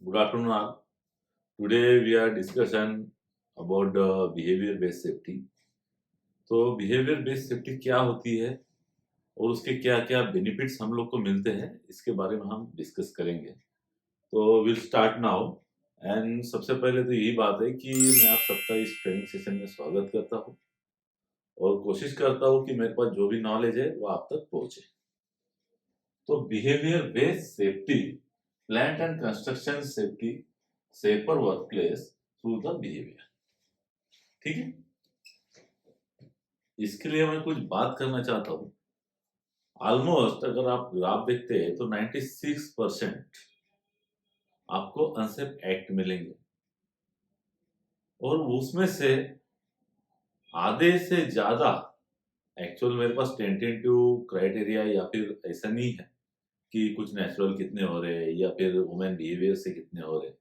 Good afternoon, all. Today we are discussion about the behavior based safety. तो behaviour based safety क्या होती है और उसके क्या क्या बेनिफिट्स हम लोग को मिलते हैं इसके बारे में हम डिस्कस करेंगे। तो विल स्टार्ट नाउ। एंड सबसे पहले तो यही बात है कि मैं आप सबका इस ट्रेनिंग सेशन में स्वागत करता हूँ और कोशिश करता हूँ कि मेरे पास जो भी नॉलेज है वो आप तक पहुंचे। तो behaviour based safety, plant and construction safety, safer workplace through the behaviour. ठीक है, इसके लिए मैं कुछ बात करना चाहता हूँ। ऑलमोस्ट अगर आप ग्राफ देखते हैं तो 96% आपको अनसेफ एक्ट मिलेंगे और उसमें से आधे से ज्यादा एक्चुअल मेरे पास टेंटेटिव क्राइटेरिया या फिर ऐसा नहीं है कि कुछ नेचुरल कितने हो रहे हैं या फिर वुमेन बिहेवियर से कितने हो रहे हैं,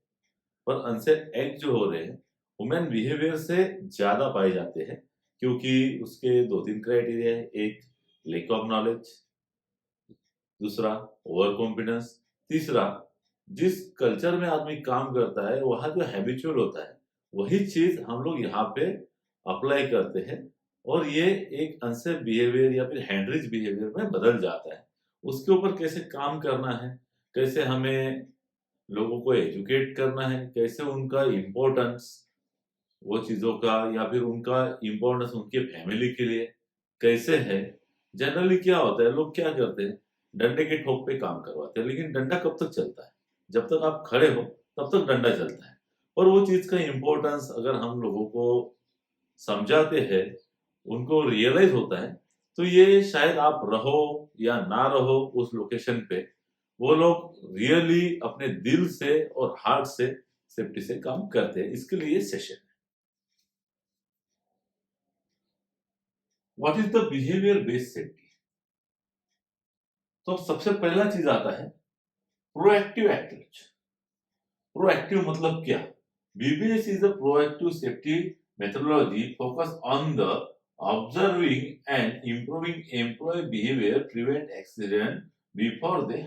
पर अनसेफ एक्ट जो हो रहे हैं वुमेन बिहेवियर से ज्यादा पाए जाते हैं क्योंकि उसके दो तीन क्राइटेरिया है। एक, लेक ऑफ नॉलेज, दूसरा ओवर कॉन्फिडेंस, तीसरा जिस कल्चर में आदमी काम करता है वहां जो हैबिचुअल होता है वही चीज हम लोग यहाँ पे अप्लाई करते हैं और ये एक अनसेफ बिहेवियर या फिर हैंड्रिज बिहेवियर में बदल जाता है। उसके ऊपर कैसे काम करना है, कैसे हमें लोगों को एजुकेट करना है, कैसे उनका इम्पोर्टेंस वो चीजों का या फिर उनका इम्पोर्टेंस उनके फैमिली के लिए कैसे है। जनरली क्या होता है, लोग क्या करते हैं, डंडे के ठोक पे काम करवाते हैं, लेकिन डंडा कब तक चलता है? जब तक आप खड़े हो तब तक डंडा चलता है। और वो चीज का इम्पोर्टेंस अगर हम लोगों को समझाते हैं, उनको रियलाइज होता है, तो ये शायद आप रहो या ना रहो उस लोकेशन पे, वो लोग रियली अपने दिल से और हार्ट से सेफ्टी से काम करते हैं। इसके लिए ये session. What is the behaviour based safety? तो सबसे पहला चीज आता है प्रोएक्टिव अप्रोच। प्रोएक्टिव मतलब क्या? BBS is a proactive safety methodology focus on the observing and improving employ behaviour prevent accident before they.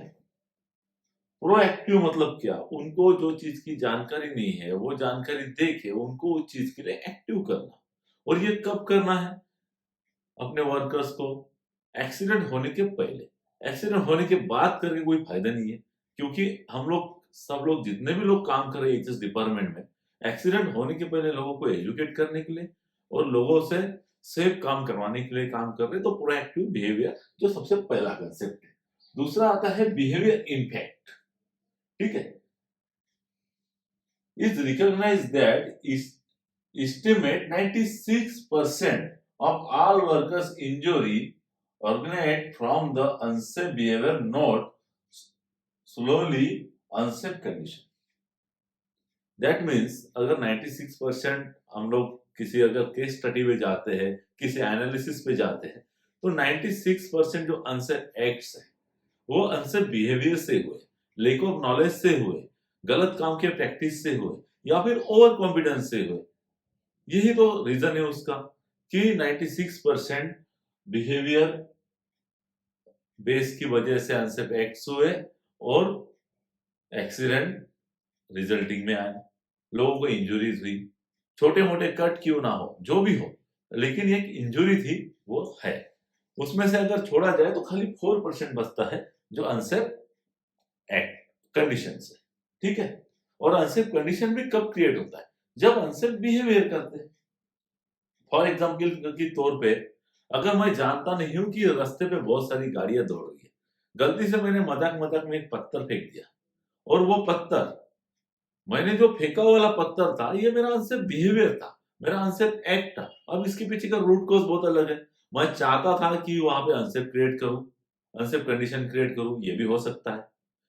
Proactive मतलब क्या? उनको जो चीज की जानकारी नहीं है वो जानकारी दे के उनको उस चीज के लिए एक्टिव करना। और ये कब करना है? अपने वर्कर्स को एक्सीडेंट होने के पहले। एक्सीडेंट होने के बाद करके कोई फायदा नहीं है, क्योंकि हम लोग सब लोग जितने भी लोग काम कर रहे हैं एचएस डिपार्टमेंट में, एक्सीडेंट होने के पहले लोगों को एजुकेट करने के लिए और लोगों से सेफ काम करवाने के लिए काम कर रहे हैं। तो प्रोएक्टिव बिहेवियर जो सबसे पहला कंसेप्ट है। दूसरा आता है बिहेवियर इम्पैक्ट। ठीक है, इज रिकॉग्नाइज दैट इस estimate 96% of all workers injury originate from the unsafe behavior, not slowly unsafe condition. That means अगर 96% हम लोग किसी अगर केस स्टडी में जाते हैं, किसी एनालिसिस पे जाते हैं, तो 96% जो अनसेफ एक्ट्स है वो अनसेफ बिहेवियर से हुए, लेक ऑफ नॉलेज से हुए, गलत काम के प्रैक्टिस से हुए या फिर ओवर कॉन्फिडेंस से हुए। यही तो रीजन है उसका कि 96% बिहेवियर बेस की वजह से अनसेफ एक्ट्स हुए और एक्सीडेंट रिजल्टिंग में आए, लोगों को इंजुरीज हुई। छोटे मोटे कट क्यों ना हो, जो भी हो, लेकिन एक इंजुरी थी वो है। उसमें से अगर छोड़ा जाए तो खाली 4% बचता है जो अनसेफ एक्ट कंडीशन है। ठीक है, और अनसेफ कंडीशन भी कब क्रिएट होता है? जब अनसेफ बिहेवियर करते हैं। फॉर एग्जाम्पल के तौर पे, अगर मैं जानता नहीं हूं कि रास्ते पे बहुत सारी गाड़ियां दौड़ रही है, गलती से मैंने मजाक मजाक में एक पत्थर फेंक दिया और वो पत्थर, मैंने जो फेंका वाला पत्थर था, ये मेरा अनसेफ बिहेवियर था, मेरा अनसेफ एक्ट था। अब इसके पीछे का रूट कॉज बहुत अलग है। मैं चाहता था कि वहां पे अनसेफ क्रिएट करूं, अनसेफ कंडीशन क्रिएट करूं, ये भी हो सकता है।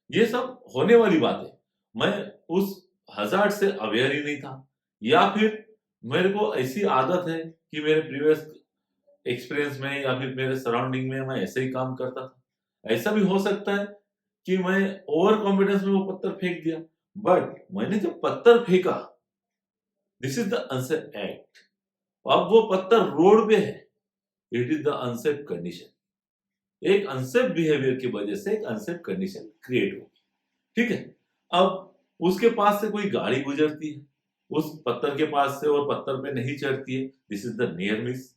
ये सब होने वाली बात है। मैं उस हजार्ड से अवेयर ही नहीं था, या फिर मेरे को ऐसी आदत है कि मेरे प्रीवियस एक्सपीरियंस में या फिर मेरे सराउंडिंग में मैं ऐसे ही काम करता था। ऐसा भी हो सकता है कि मैं ओवर कॉन्फिडेंस में वो पत्थर फेंक दिया, बट मैंने जब पत्थर फेंका, this is the unsafe act. अब वो पत्थर रोड पे है, it is the unsafe condition. एक अनसेफ बिहेवियर की वजह से एक अनसेफ कंडीशन क्रिएट होगी। ठीक है, अब उसके पास से कोई गाड़ी गुजरती है, उस पत्थर के पास से और पत्थर पे नहीं चढ़ती है, this is the near miss.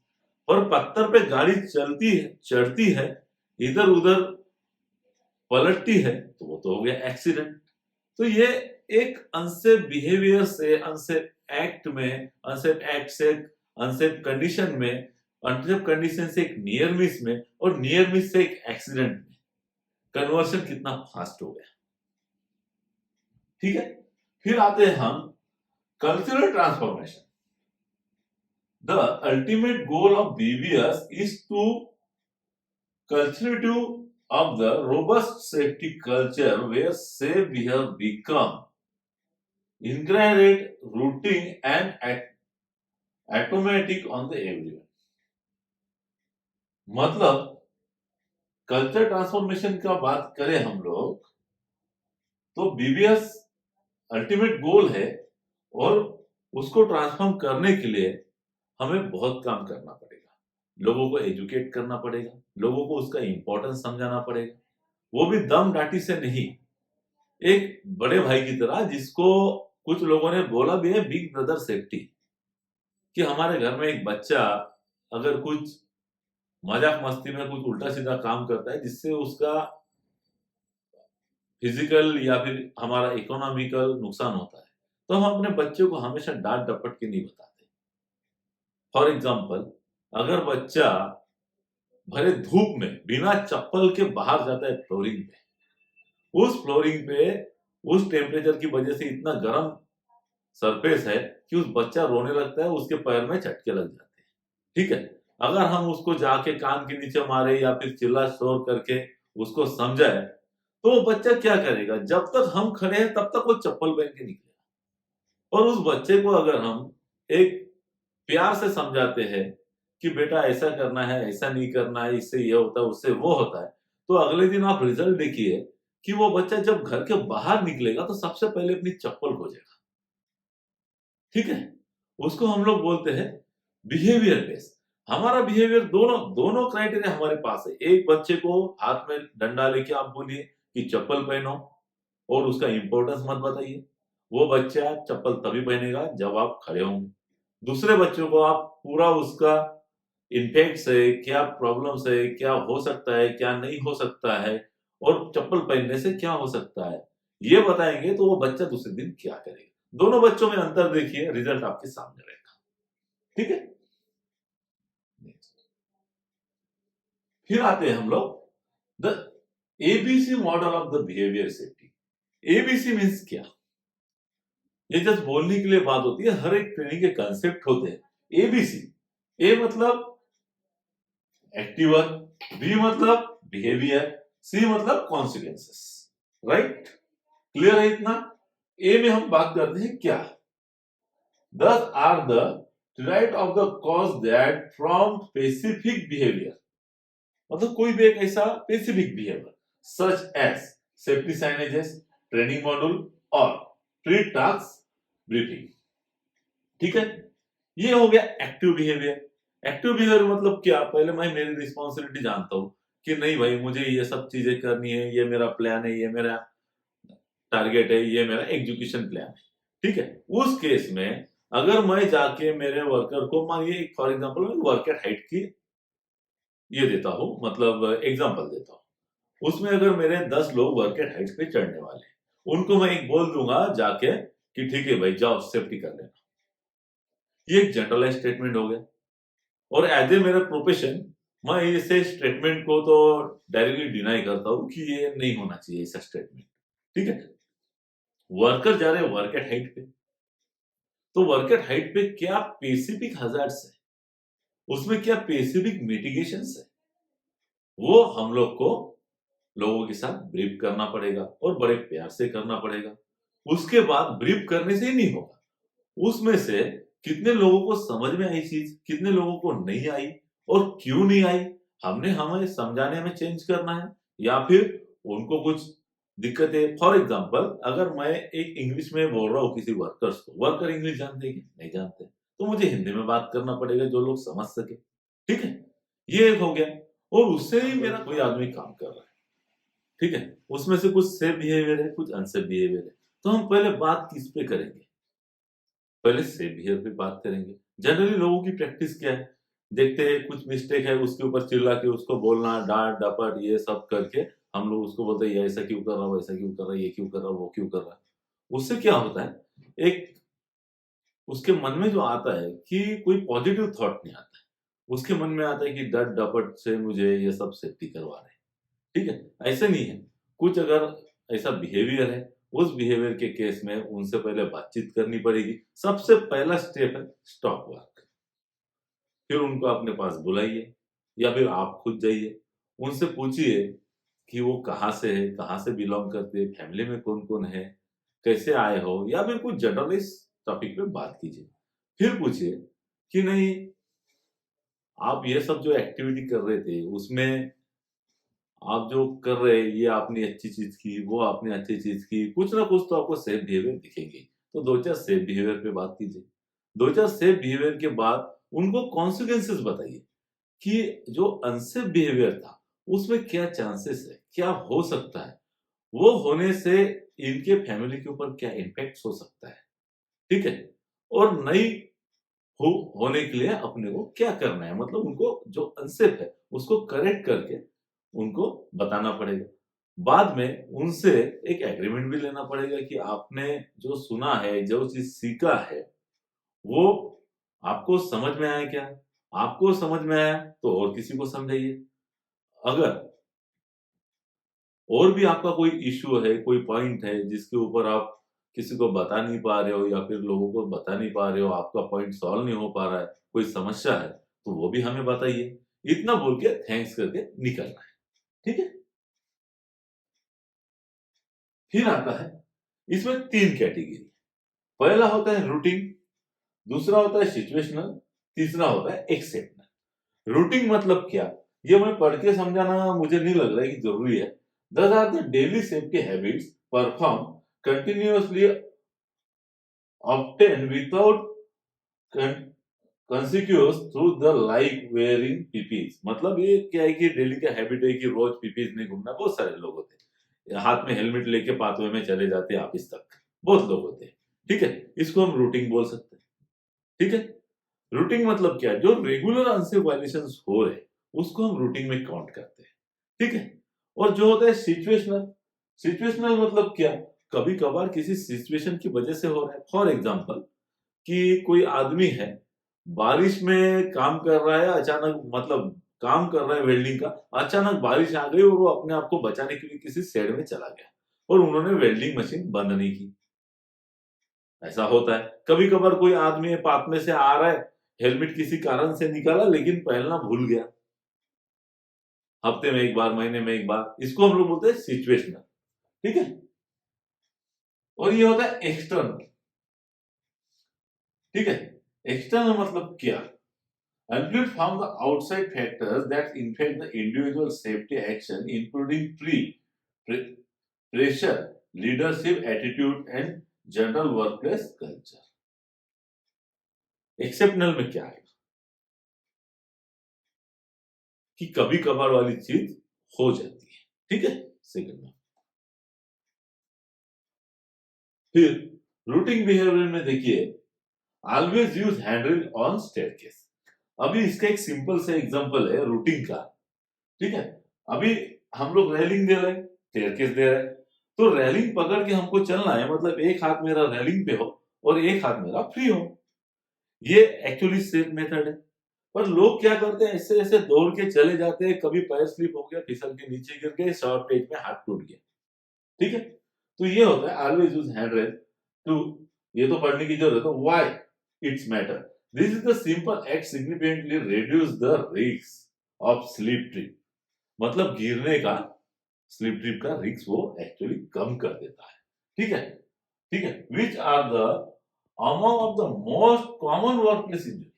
और पत्थर पे गाड़ी चलती है, चढ़ती है, इधर उधर पलटती है, तो वो तो हो गया एक्सीडेंट। तो ये एक अनसेफ बिहेवियर से, अनसेफ एक्ट में, अनसेफ एक्ट से, अनसेफ कंडीशन में, अनसेफ कंडीशन से एक नियर मिस में, और नियर मिस से एक एक्सीडेंट में कन्वर्शन कितना फास्ट हो गया। ठीक है, फिर आते हैं हम cultural transformation. The ultimate goal of BBS is to culture of the robust safety culture where safe behavior become ingrained, routine and automatic on the everyone। मतलब कल्चर ट्रांसफॉर्मेशन का बात करें हम लोग, तो BBS अल्टीमेट गोल है, और उसको ट्रांसफॉर्म करने के लिए हमें बहुत काम करना पड़ेगा। लोगों को एजुकेट करना पड़ेगा, लोगों को उसका इंपॉर्टेंस समझाना पड़ेगा, वो भी दम डाटी से नहीं, एक बड़े भाई की तरह, जिसको कुछ लोगों ने बोला भी है बिग ब्रदर सेफ्टी। कि हमारे घर में एक बच्चा अगर कुछ मजाक मस्ती में कुछ उल्टा सीधा काम करता है जिससे उसका फिजिकल या फिर हमारा इकोनॉमिकल नुकसान होता है, तो हम अपने बच्चों को हमेशा डांट डपट के नहीं बताते। फॉर एग्जाम्पल, अगर बच्चा भरे धूप में बिना चप्पल के बाहर जाता है फ्लोरिंग पे, उस फ्लोरिंग पे उस टेम्परेचर की वजह से इतना गर्म सरफेस है कि उस बच्चा रोने लगता है, उसके पैर में झटके लग जाते हैं। ठीक है, अगर हम उसको जाके कान के नीचे मारे या फिर चिल्ला शोर करके उसको समझाए, तो वो बच्चा क्या करेगा, जब तक हम खड़े हैं तब तक वो चप्पल पहन के निकलेगा। और उस बच्चे को अगर हम एक प्यार से समझाते हैं कि बेटा ऐसा करना है, ऐसा नहीं करना है, इससे ये होता है, उससे वो होता है, तो अगले दिन आप रिजल्ट देखिए कि वो बच्चा जब घर के बाहर निकलेगा तो सबसे पहले अपनी चप्पल खोजेगा। ठीक है, उसको हम लोग बोलते हैं बिहेवियर बेस्ड। हमारा बिहेवियर दोनों दोनों क्राइटेरिया हमारे पास है। एक बच्चे को हाथ में डंडा लेके आप बोलिए कि चप्पल पहनो और उसका इंपॉर्टेंस मत बताइए, वो बच्चा चप्पल तभी पहनेगा जब आप खड़े होंगे। दूसरे बच्चों को आप पूरा उसका इम्पैक्ट है, क्या प्रॉब्लम है, क्या हो सकता है, क्या नहीं हो सकता है, और चप्पल पहनने से क्या हो सकता है, ये बताएंगे, तो वो बच्चा दूसरे दिन क्या करेगा। दोनों बच्चों में अंतर देखिए, रिजल्ट आपके सामने रहेगा। ठीक है, फिर आते हैं हम लोग the ABC model of the behaviour safety. ABC means क्या, ये जस्ट बोलने के लिए बात होती है, हर एक ट्रेनिंग के कंसेप्ट होते हैं। ABC, ए मतलब एक्टिवर, बी मतलब बिहेवियर, सी मतलब कॉन्सिक्वेंसेस। राइट, क्लियर है इतना। ए में हम बात करते हैं क्या, thus are the derived of the cause that from specific behavior, मतलब कोई भी एक ऐसा specific behaviour such as safety signages, training module और प्री टास्क ब्रीफिंग। ठीक है, ये हो गया एक्टिव बिहेवियर। एक्टिव बिहेवियर मतलब क्या, पहले मैं मेरी रिस्पॉन्सिबिलिटी जानता हूं कि नहीं भाई मुझे ये सब चीजें करनी है, ये मेरा प्लान है, ये मेरा टारगेट है, ये मेरा एग्जीक्यूशन प्लान है। ठीक है, उस केस में अगर मैं जाके मेरे वर्कर को, मानिए फॉर एग्जांपल मैं वर्क एट हाइट की ये देता हूं, मतलब एग्जांपल देता हूं, उसमें अगर मेरे 10 लोग वर्क एट हाइट पे चढ़ने वाले, उनको मैं एक बोल दूंगा जाके कि ठीक है भाई जाओ सेफ्टी कर लेना, ये एक जनरलाइज स्टेटमेंट हो गया। और एज ए मेरा प्रोफेशन, मैं ऐसे स्टेटमेंट को तो डायरेक्टली डिनाई करता हूं कि ये नहीं होना चाहिए ऐसा स्टेटमेंट। ठीक है, वर्कर जा रहे हैं वर्क एट हाइट पे, तो वर्क एट हाइट पे क्या स्पेसिफिक हजार्ड्स है, उसमें क्या स्पेसिफिक मिटिगेशंस है, वो हम लोग को लोगों के साथ ब्रीफ करना पड़ेगा और बड़े प्यार से करना पड़ेगा। उसके बाद ब्रीफ करने से ही नहीं होगा, उसमें से कितने लोगों को समझ में आई चीज, कितने लोगों को नहीं आई और क्यों नहीं आई, हमने हमें समझाने में चेंज करना है या फिर उनको कुछ दिक्कत है। फॉर एग्जांपल, अगर मैं एक इंग्लिश में बोल रहा हूँ किसी वर्कर्स को, वर्कर इंग्लिश जानते हैं कि नहीं जानते, तो मुझे हिंदी में बात करना पड़ेगा जो लोग समझ सके। ठीक है, ये एक हो गया, और उससे ही मेरा कोई आदमी काम कर रहा है। ठीक है, उसमें से कुछ सेफ बिहेवियर है, कुछ अनसेफ बिहेवियर है, तो हम पहले बात किस पे करेंगे? पहले सेफ बिहेवियर पे बात करेंगे। जनरली लोगों की प्रैक्टिस क्या है? देखते हैं कुछ मिस्टेक है, उसके ऊपर चिल्ला के उसको बोलना, डाँट-डपट ये सब करके हम लोग उसको बोलते हैं, "ये ऐसा क्यों कर रहा है? वैसा क्यों कर रहा है? ये क्यों कर रहा है? वो क्यों कर रहा है?" उससे क्या होता है, एक उसके मन में जो आता है कि कोई पॉजिटिव थॉट नहीं आता है। उसके मन में आता है कि डर-डपट से मुझे ये सब सेफ्टी करवा रहे हैं। ठीक है? ऐसा नहीं है। कुछ अगर ऐसा बिहेवियर है, उस बिहेवियर के केस में उनसे पहले बातचीत करनी पड़ेगी। सबसे पहला स्टेप है स्टॉप वर्क। फिर उनको अपने पास बुलाइए या फिर आप खुद जाइए। उनसे पूछिए कि वो कहाँ से है, कहाँ से बिलॉन्ग करते हैं, फैमिली में कौन-कौन है, कैसे आए हो या फिर कुछ जनरल इस टॉपिक पे बात कीजिए। फिर पूछिए कि नहीं आप ये सब जो एक्टिविटी कर रहे थे उसमें आप जो कर रहे हैं ये आपने अच्छी चीज़ की, वो आपने अच्छी चीज़ की, कुछ ना कुछ तो आपको सेफ बिहेवियर दिखेंगे। तो 2-4 सेफ बिहेवियर पे बात कीजिए। 2-4 सेफ बिहेवियर के बाद उनको कॉन्सिक्वेंसेस बताइए कि जो अनसेफ बिहेवियर था, उसमें क्या चांसेस है, क्या हो सकता है, वो होने से इनके फैमिली के ऊपर क्या इम्पैक्ट्स हो सकता है, ठीक है? और नई हो होने के लिए अपने को क्या करना है मतलब उनको जो अनसेफ है उसको करेक्ट करके उनको बताना पड़ेगा। बाद में उनसे एक एग्रीमेंट भी लेना पड़ेगा कि आपने जो सुना है, जो चीज़ सीखा है, वो आपको समझ में आया क्या? आपको समझ में आया तो और किसी को समझाइए। अगर और भी आपका कोई इश्यू है, कोई पॉइंट है जिसके ऊपर आप किसी को बता नहीं पा रहे हो या फिर लोगों को बता नहीं पा रहे हो, आपका पॉइंट सॉल्व नहीं हो पा रहा है, कोई समस्या है, तो वो भी हमें बताइए। इतना बोल के थैंक्स करके निकलना है, ठीक है? फिर आता है इसमें 3 कैटेगरी। पहला होता है रूटीन, दूसरा होता है सिचुएशनल, तीसरा होता है एक्सेप्शनल। रूटीन मतलब क्या? ये मैं पढ़ के समझाना मुझे नहीं लग रहा है कि ज़रूरी है। Those are the daily safety habits performed continuously obtained without con consequence through the like wearing PPEs मतलब ये क्या है कि डेली का हैबिट है कि रोज पीपीज नहीं घूमना बहुत सारे लोग होते हैं हाथ में हेलमेट लेके पाथवे में चले जाते हैं ऑफिस तक बहुत लोग होते हैं ठीक है इसको हम रूटीन बोल सकते हैं ठीक है रूटीन मतलब क्या है जो रेगुलर अनसेफ वायलेशंस हो रहे हैं उसको हम रूटीन में काउंट करते हैं ठीक है और जो होता है सिचुएशनल सिचुएशनल मतलब क्या कभी कभार किसी सिचुएशन की वजह से हो रहा है फॉर एग्जाम्पल कि कोई आदमी है, बारिश में काम कर रहा है, अचानक मतलब काम कर रहा है वेल्डिंग का, अचानक बारिश आ गई और वो अपने आप को बचाने के लिए किसी शेड में चला गया और उन्होंने वेल्डिंग मशीन बंद नहीं की। ऐसा होता है। कभी-कभार कोई आदमी पास में से आ रहा है, हेलमेट किसी कारण से निकाला लेकिन पहनना भूल गया। हफ्ते में 1 बार, महीने में 1 बार, इसको हम लोग बोलते हैं सिचुएशनल, ठीक है? और ये होता है एक्सटर्नल, ठीक है? एक्सटर्नल मतलब क्या? Include from the outside factors that impact the individual safety action, including pre- pressure, leadership attitude, and general workplace culture. Exceptional में क्या है कि कभी कभार वाली चीज हो जाती है ठीक है सेकंड में फिर रूटीन बिहेवियर में देखिए always use handle on staircase अभी इसका एक सिंपल सा एग्जांपल है रूटीन का ठीक है अभी हम लोग रेलिंग दे रहे हैं स्टेयरकेस दे रहे हैं तो रेलिंग पकड़ के हमको चलना है मतलब एक हाथ मेरा रेलिंग पे हो और एक हाथ मेरा फ्री हो ये एक्चुअली सेफ मेथड है पर लोग क्या करते हैं ऐसे ऐसे दौड़ के चले जाते हैं कभी पैर स्लिप हो गया फिसल के नीचे गिर गए शॉर्ट पेज में हाथ टूट गया ठीक है तो ये होता है always use hand rail to ये तो पढ़ने की जरूरत है why it's matter this is the simple act significantly reduce the risk of slip trip मतलब गिरने का स्लिप ट्रिप का रिस्क वो एक्चुअली कम कर देता है ठीक है which are the among of the most common work place injury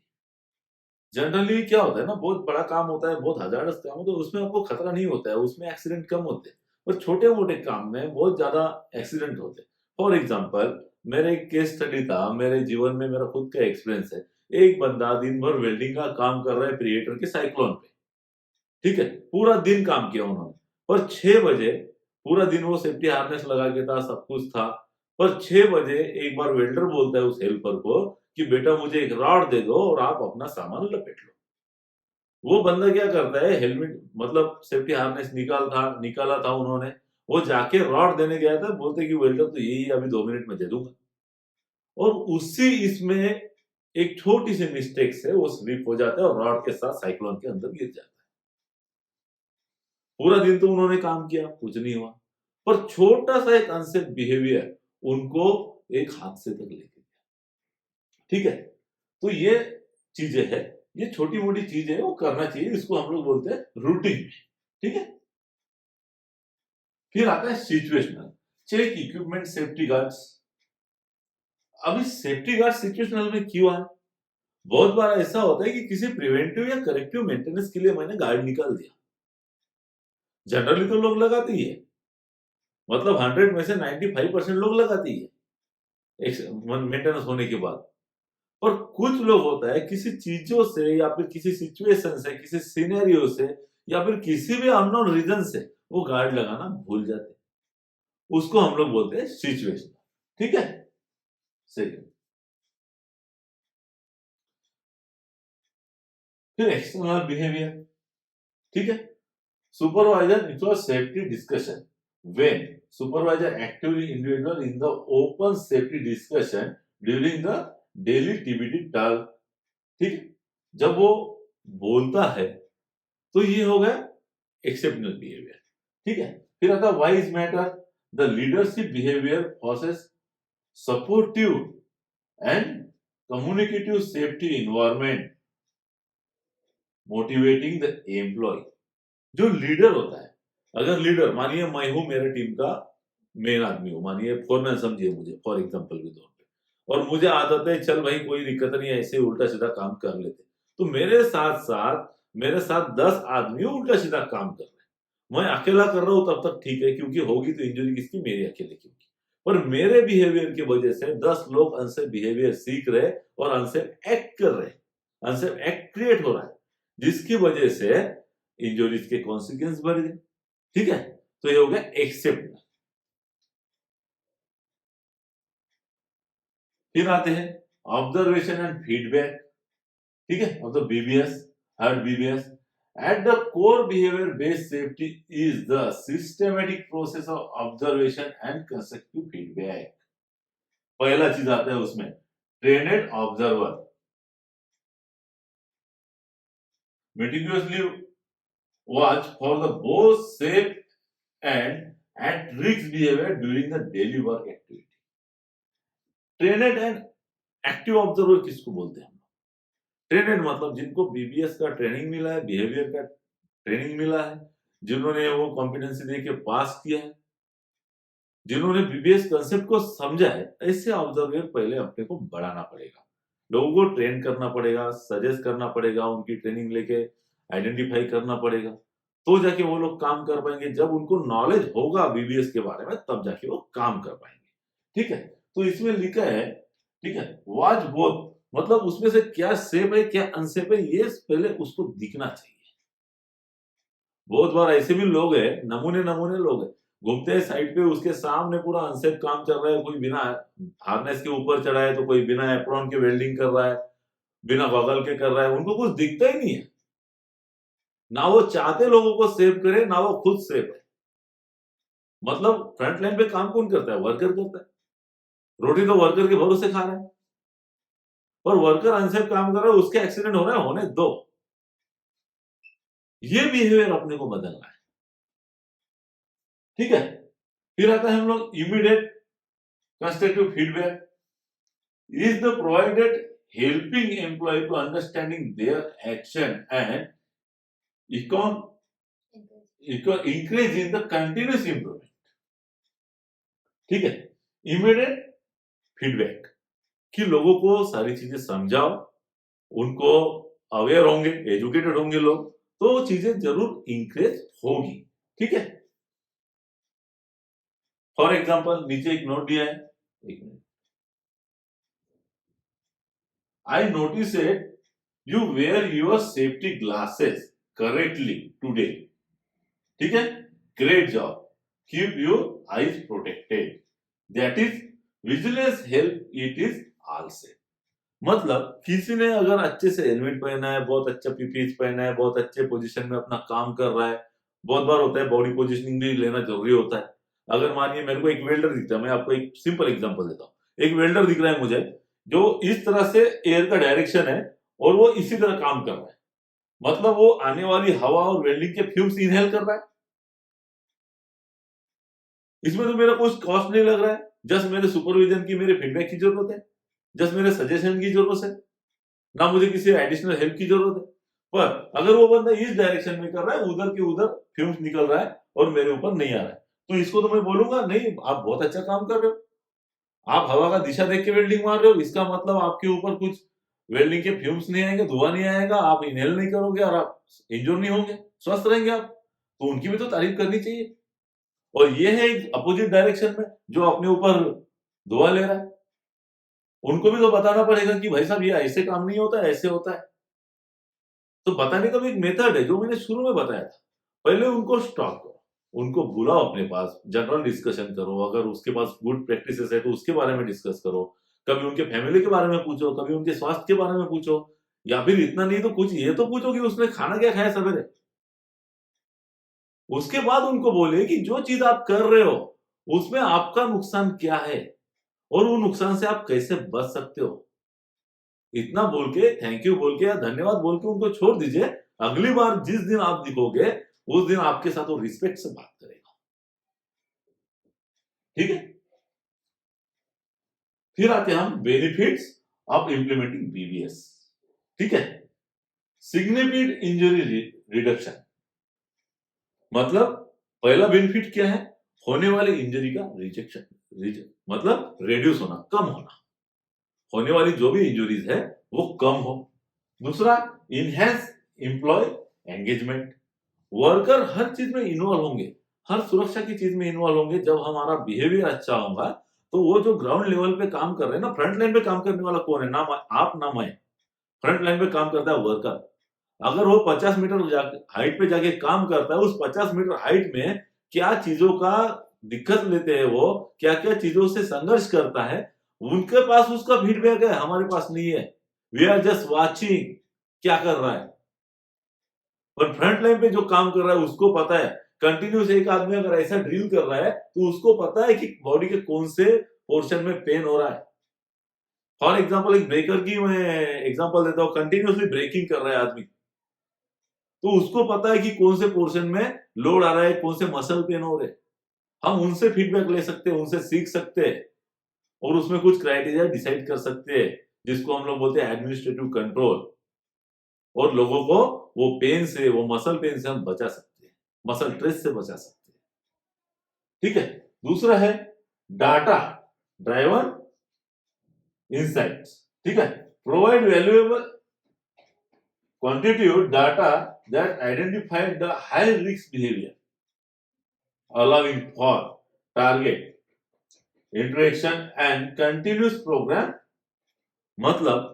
generally क्या होता है ना बहुत बड़ा काम होता है बहुत हजारस काम होता है उसमें आपको खतरा नहीं होता है उसमें एक्सीडेंट कम होते हैं पर छोटे मोटे काम में बहुत ज्यादा एक्सीडेंट होते हैं फॉर एग्जाम्पल मेरा एक केस स्टडी था मेरे जीवन में मेरा खुद का एक्सपीरियंस है एक बंदा दिन भर वेल्डिंग का काम कर रहा है क्रिएटर के साइक्लोन पे ठीक है पूरा दिन काम किया उन्होंने पर 6 बजे पूरा दिन वो सेफ्टी हार्नेस लगा के था सब कुछ था पर 6 बजे एक बार वेल्डर बोलता है उस हेल्पर को कि बेटा मुझे एक रॉड दे दो और आप अपना सामान लपेट लो। वो बंदा क्या करता है, हेलमेट मतलब सेफ्टी हार्नेस निकाला था उन्होंने, वो जाके रॉड देने गया था, बोलते कि वेल्डर तो यही है, अभी 2 मिनट में दे दूंगा। और उसी इसमें एक छोटी सी मिस्टेक से वो स्लिप हो जाता है और रॉड के साथ साइक्लोन के अंदर गिर जाता है। पूरा दिन तो उन्होंने काम किया, कुछ नहीं हुआ, पर छोटा सा एक अनसेफ बिहेवियर उनको एक हादसे तक लेके गया। ठीक है, तो ये चीजें है, ये छोटी मोटी चीजें वो करना चाहिए, इसको हम लोग बोलते हैं रूटीन। ठीक है, फिर आता है situational. Check equipment safety guards. अभी सेफ्टी गार्ड सिचुएशनल में क्यों आए? बहुत बार ऐसा होता है कि किसी प्रिवेंटिव या करेक्टिव मेंटेनेंस के लिए मैंने गार्ड निकाल दिया। जनरली तो लोग लगाते ही है, मतलब 100 में से 95% लोग लगाते ही है मेंटेनेंस होने के बाद। पर कुछ लोग होता है किसी चीजों से या फिर किसी सिचुएशन से, किसी सिनेरियो से या फिर किसी भी अननोन रीजन से वो गार्ड लगाना भूल जाते हैं, उसको हम लोग बोलते हैं सिचुएशन। ठीक है, सेकंड। फिर एक्सटर्नल बिहेवियर। ठीक है, supervisor ensures safety discussion when supervisor actively individual in the open safety discussion during the daily TBD task। ठीक है, जब वो बोलता है तो ये हो गया एक्सेप्शनल बिहेवियर। ठीक है, फिर आता why's matter. The leadership behaviour process supportive and communicative safety environment motivating the employ. जो लीडर होता है, अगर लीडर मानिए मैं हूं, मेरे टीम का मेन आदमी हूं, मानिए फोरमैन समझिए मुझे फॉर एग्जांपल के तौर पे, और मुझे आदत है चल भाई कोई दिक्कत नहीं है, ऐसे उल्टा सीधा काम कर लेते, तो मेरे साथ 10 आदमी उल्टा सीधा काम कर रहे हैं। मैं अकेला कर रहा हूं तब तक ठीक है, क्योंकि होगी तो इंजरी किसकी, मेरी अकेले की होगी। पर मेरे बिहेवियर की वजह से 10 लोग अनसेफ बिहेवियर सीख रहे और अनसेफ एक्ट कर रहे हैं, अनसेफ एक्ट क्रिएट हो रहा है, जिसकी वजह से इंजरीज के कॉन्सिक्वेंस बढ़ गए। ठीक है, तो ये हो गया एक्सेप्ट। फिर आते हैं ऑब्जर्वेशन एंड फीडबैक। ठीक है, अब तो BBS, heard BBS. At the core behaviour based safety is the systematic process of observation and constructive feedback. पहला चीज आता है उसमें ट्रेनेड observer meticulously watch for the both safe and at risk behavior during the daily work activity। Trained and active observer किसको बोलते हैं? ट्रेनेड मतलब जिनको बीबीएस का ट्रेनिंग मिला है, बिहेवियर का ट्रेनिंग मिला है, जिन्होंने वो कॉम्पिटेंसी दे के पास किया है, जिन्होंने बीबीएस कंसेप्ट को समझा है, ऐसे ऑब्जर्वर पहले अपने को बढ़ाना पड़ेगा, लोगों को ट्रेन करना पड़ेगा, सजेस्ट करना पड़ेगा, उनकी ट्रेनिंग लेके आइडेंटिफाई करना पड़ेगा, तो जाके वो लोग काम कर पाएंगे। जब उनको नॉलेज होगा बीबीएस के बारे में तब जाके वो काम कर पाएंगे। ठीक है, तो इसमें लिखा है, ठीक है, वॉच बोथ, मतलब उसमें से क्या सेफ है क्या अनसेफ है ये पहले उसको दिखना चाहिए। बहुत बार ऐसे भी लोग हैं, नमूने नमूने लोग हैं, घूमते हैं साइड पे, उसके सामने पूरा अनसेफ काम चल रहा है, कोई बिना हार्नेस के ऊपर चढ़ा है तो कोई बिना एप्रॉन के वेल्डिंग कर रहा है, बिना गॉगल के कर रहा है, उनको कुछ दिखता ही नहीं है, ना वो चाहते लोगों को सेव करे ना वो खुद सेव है। मतलब फ्रंट लाइन पे काम कौन करता है? वर्कर करता है, रोटी तो वर्कर के भरोसे खा रहा है, और वर्कर अनसेफ काम कर रहा है, उसके एक्सीडेंट हो रहा है, होने दो। ये बिहेवियर अपने को बदलना है। ठीक है, फिर आता है हम लोग immediate constructive feedback is the provided helping employee to understanding their action and econ encourage in the continuous improvement। ठीक है, इमीडिएट फीडबैक कि लोगों को सारी चीजें समझाओ, उनको अवेयर होंगे, एजुकेटेड होंगे लोग, तो वो चीजें जरूर इंक्रीज होगी। ठीक है, फॉर एग्जांपल नीचे एक नोट दिया है, एक minute, I notice it you wear your safety glasses correctly today. ठीक है, great job, keep your eyes protected, that is vigilance help it is all safe. मतलब किसी ने अगर अच्छे से हेलमेट पहना है, बहुत अच्छा पीपीई पहना है, बहुत अच्छे पोजीशन में अपना काम कर रहा है, बहुत बार होता है बॉडी पोजीशनिंग भी लेना जरूरी होता है। अगर मानिए मेरे को एक वेल्डर दिखता है, मैं आपको एक सिंपल एग्जांपल देता हूँ। एक वेल्डर दिख रहा है मुझे जो इस तरह से एयर का डायरेक्शन है और वो इसी तरह काम कर रहा है, मतलब वो आने वाली हवा और वेल्डिंग के फ्यूम्स इनहेल कर रहा है। इसमें तो मेरा कुछ कॉस्ट नहीं लग रहा है, जस्ट मेरे सुपरविजन की, मेरे फीडबैक की जरूरत है, जस्ट मेरे सजेशन की जरूरत है, ना मुझे किसी एडिशनल हेल्प की जरूरत है। पर अगर वो बंदा इस डायरेक्शन में कर रहा है, उधर के उधर फ्यूम्स निकल रहा है और मेरे ऊपर नहीं आ रहा है, तो इसको तो मैं बोलूंगा नहीं आप बहुत अच्छा काम कर रहे हो, आप हवा का दिशा देख के वेल्डिंग मार रहे हो, इसका मतलब आपके ऊपर कुछ वेल्डिंग के फ्यूम्स नहीं आएंगे, धुआं नहीं आएगा, आप इनहेल नहीं करोगे और आप इंजोर नहीं होंगे, स्वस्थ रहेंगे आप। तो उनकी भी तो तारीफ करनी चाहिए। और ये है एक अपोजिट डायरेक्शन में जो अपने ऊपर धुआं ले रहा है, उनको भी तो बताना पड़ेगा कि भाई साहब ये ऐसे काम नहीं होता है, ऐसे होता है। तो बताने का भी एक मेथड है जो मैंने शुरू में बताया था। पहले उनको स्टॉप करो, उनको बुलाओ अपने पास, जनरल डिस्कशन करो, अगर उसके पास गुड प्रैक्टिसेस है तो उसके बारे में डिस्कस करो, कभी उनके फैमिली के बारे में पूछो, कभी उनके स्वास्थ्य के बारे में पूछो, या फिर इतना नहीं तो कुछ ये तो पूछो कि उसने खाना क्या खाया सवेरे। उसके बाद उनको बोले कि जो चीज आप कर रहे हो उसमें आपका नुकसान क्या है और वो नुकसान से आप कैसे बच सकते हो। इतना बोल के, थैंक यू बोल के या धन्यवाद बोल के उनको छोड़ दीजिए। अगली बार जिस दिन आप दिखोगे उस दिन आपके साथ वो रिस्पेक्ट से बात करेगा। ठीक है, फिर आते हैं हम बेनिफिट्स ऑफ इंप्लीमेंटिंग बीबीएस। ठीक है, सिग्निफिकेंट इंजरी रिडक्शन, मतलब पहला बेनिफिट क्या है, होने वाली इंजरी का रिजेक्शन, मतलब रिड्यूस होना, कम होना, होने वाली जो भी इंजरीज है वो कम हो। दूसरा, इनहेंस एम्प्लॉय एंगेजमेंट, वर्कर हर चीज में इन्वॉल्व होंगे, हर सुरक्षा की चीज में इन्वॉल्व होंगे। जब हमारा बिहेवियर अच्छा होगा तो वो जो ग्राउंड लेवल पे काम कर रहे हैं ना, फ्रंट लाइन पे काम करने वाला कौन है, ना आप ना मैं, फ्रंट लाइन पे काम करता है वर्कर। अगर वो 50 मीटर हाइट पे जाके काम करता है, उस 50 मीटर हाइट में क्या चीजों का दिक्कत लेते हैं, वो क्या क्या चीजों से संघर्ष करता है, उनके पास उसका फीडबैक है, हमारे पास नहीं है। वी आर जस्ट वाचिंग क्या कर रहा है। और फ्रंट लाइन पे जो काम कर रहा है उसको पता है, कंटिन्यूस एक आदमी अगर ऐसा ड्रिल कर रहा है तो उसको पता है कि बॉडी के कौन से पोर्शन में पेन हो रहा है। फॉर एग्जाम्पल एक ब्रेकर की मैं एग्जाम्पल देता हूँ, कंटिन्यूसली ब्रेकिंग कर रहा है आदमी, तो उसको पता है कि कौन से पोर्शन में लोड आ रहा है, कौन से मसल पेन हो रहे हैं। हम उनसे फीडबैक ले सकते हैं, उनसे सीख सकते हैं और उसमें कुछ क्राइटेरिया डिसाइड कर सकते हैं, जिसको हम लोग बोलते हैं एडमिनिस्ट्रेटिव कंट्रोल। और लोगों को वो पेन से, वो मसल पेन से हम बचा सकते हैं, मसल स्ट्रेस से बचा सकते हैं। ठीक है, दूसरा है डाटा ड्राइवन इंसाइट्स। ठीक है, provide valuable quantitative data that identified the high risk behavior, allowing for target interaction and continuous program। मतलब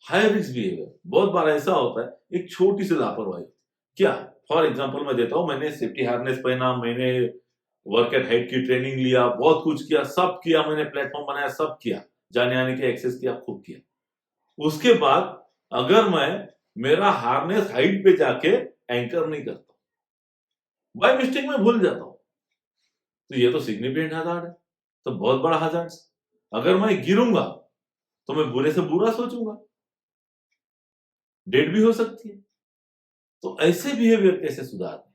हाई रिस्क बिहेवियर, बहुत बार ऐसा होता है एक छोटी सी लापरवाही, क्या, फॉर एग्जांपल मैं देता हूं, मैंने सेफ्टी हार्नेस पहना, मैंने वर्क एट हाइट की ट्रेनिंग लिया, बहुत कुछ किया, सब किया, मैंने प्लेटफॉर्म बनाया, सब किया, जाने आने के एक्सेस किया, खूब किया। उसके बाद अगर मैं मेरा हार्नेस हाइट पे जाके एंकर नहीं करता, बाय मिस्टेक में भूल जाता हूं, तो ये तो सिग्निफिकेंट हजार्ड है, तो बहुत बड़ा हजार्ड। अगर मैं गिरूंगा तो मैं बुरे से बुरा सोचूंगा, डेड भी हो सकती है। तो ऐसे बिहेवियर कैसे सुधारने,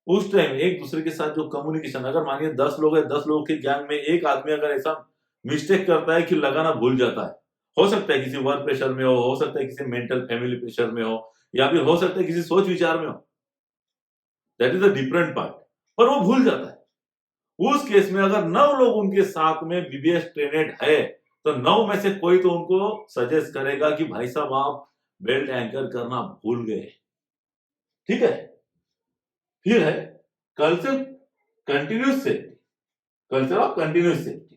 उस टाइम एक दूसरे के साथ जो कम्युनिकेशन, अगर मानिए 10 लोग है, 10 लोगों के ज्ञान में एक आदमी अगर ऐसा मिस्टेक करता है कि लगाना भूल जाता है, हो सकता है किसी वर्क प्रेशर में हो सकता है किसी मेंटल फैमिली प्रेशर में हो, या फिर हो सकता है किसी सोच विचार में हो, that is a different part, पर वो भूल जाता है। उस केस में अगर 9 लोग उनके साथ में बीबीएस ट्रेनेड है तो 9 में से कोई तो उनको सजेस्ट करेगा कि भाई साहब आप बेल्ट एंकर करना भूल गए। ठीक है, फिर है culture continuous safety, culture of continuous safety.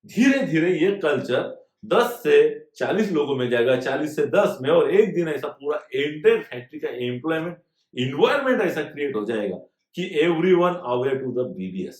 धीरे धीरे ये कल्चर 10 से 40 लोगों में जाएगा, 40 से 10 में, और एक दिन ऐसा पूरा एंटायर फैक्ट्री का एम्प्लॉयमेंट इन्वायरमेंट ऐसा क्रिएट हो जाएगा कि everyone aware to the BBS.